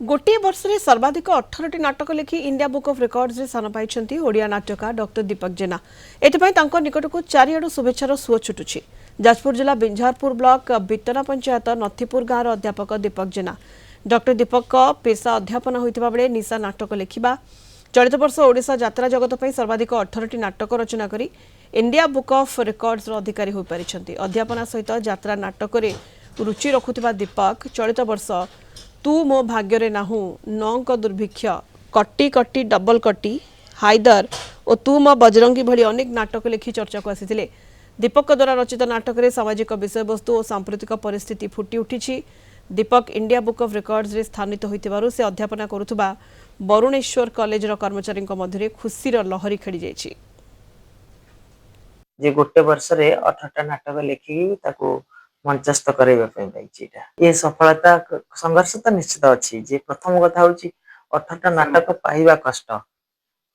गोटे वर्ष में सर्वाधिक 18टी नाटक लिखि इंडिया बुक ऑफ रिकॉर्ड्स रे स्थान पाइछंती ओडिया नाट्यकार डॉक्टर दीपक जेना। एथिपाई तांको निकटकू चारिआडू शुभेच्छार सुओ छुटुछि। जाजपुर जिला बिंझारपुर ब्लॉक बितना पंचायत नथीपुर गाँवर अध्यापक दीपक जेना। डॉक्टर दीपक पेशा अध्यापन होइतिबा बेले निशा नाटक लिखिबा चलित वर्ष ओडिशा यात्रा जगत पर सर्वाधिक 18टी नाटक रचना करी इंडिया बुक ऑफ रिकॉर्ड्स अधिकारी हो पारिछंती। अध्यापना सहित यात्रा नाटक रे रुचि रखुथिबा दीपक चलित वर्ष तू मो भाग्य रे नाहू नौंक दुर्भिक्ष कट्टी कट्टी डबल कट्टी हाइदर और तू मो बजरंगी भली अनेक नाटक लिखि चर्चा को आसीथिले। दीपक द्वारा रचित नाटक रे सामाजिक विषयवस्तु और सांप्रतिक परिस्थिति फुटी उठिछि। दीपक इंडिया बुक ऑफ रिकॉर्ड्स रे स्थानित होइतिबारु से अध्यापना करुथुबा वरुणेश्वर कॉलेज रो कर्मचारी मध्य खुशीर लहरी खेली जाइछि। जे गोटे वर्ष रे 18टा नाटक लिखिकी ताको मंचस्थ कराइबा ପାଇଁ पाइछि। एटा ए सफलता संघर्ष तो निश्चित अछि। जे प्रथम कथा होछि 18टा नाटक पाइबा कष्ट।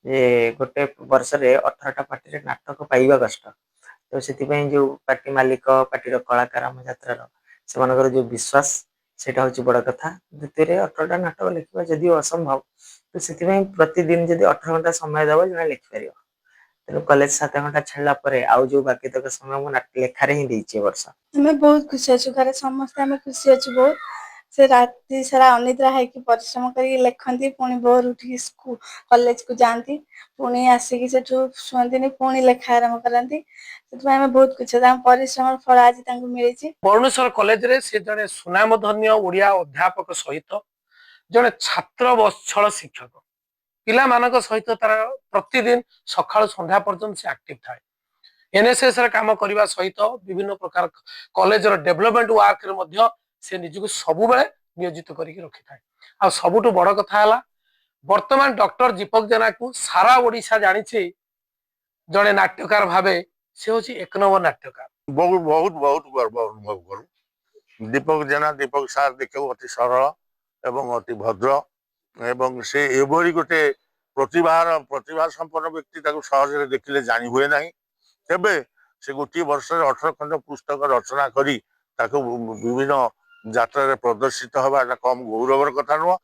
जे गोटे वर्ष रे 18टा पार्टी रे नाटक पाइबा कष्ट। तो सेति पई जो पार्टी मालिक पार्टी रो कलाकार हम यात्रा रो सेमानकर जो विश्वास सेटा होछि बड़ कथा। द्वितीय रे 18टा नाटक लिखिबा जदि असंभव तो सेति पई प्रतिदिन जदि 18 घंटा समय देबो जने लिखि परियो। तेणु कॉलेज 7 घंटा छाड़ला परे आउ जो बाकी तक समय मु लेखारे ही देइछि वर्ष। हमें बहुत खुशी अच्छु घरे समस्त हमें खुशी अच्छु बहुत से राति सारा अनिद्रा है कि परिश्रम करके लिखती पुणी भोर उठी स्कूल कॉलेज को जाती पुणी आसिक सेठू शुंती पुणी लेखा आरंभ करती से बहुत खुशी परिश्रम फल आज मिली। वरुणेश्वर कॉलेज रे से जने सुनामधन्य ओडिया अध्यापक सहित जने छात्र वत्सल शिक्षक पिला मानक सहित तार प्रतिदिन सकाळ संध्या पर्यंत से एक्टिव थाए। एनएसएस रे काम करबा सहित विभिन्न प्रकार कॉलेज रो डेवलपमेंट वर्क रे मध्य से निजको सबु बेले नियोजित करके रखि थाए। आ सबुटु बड़ कथा हला वर्तमान डॉक्टर दीपक जेना को सारा ओडिशा जानि छी जने नाट्यकार भाबे से होची एक नंबर नाट्यकार। बहुत बहुत बहुत गर्व अनुभव करूँ। दीपक जेना दीपक सार देखो अति सरल एवं अति भद्र एवं से एभली गोटे प्रतिभा संपन्न व्यक्ति सहज देखिले जानी हुए ना। तेबे से गोटे वर्ष 18 खंड पुस्तक रचना करी विभिन्न यात्रा प्रदर्शित हवा कम गौरवर कथा नुह।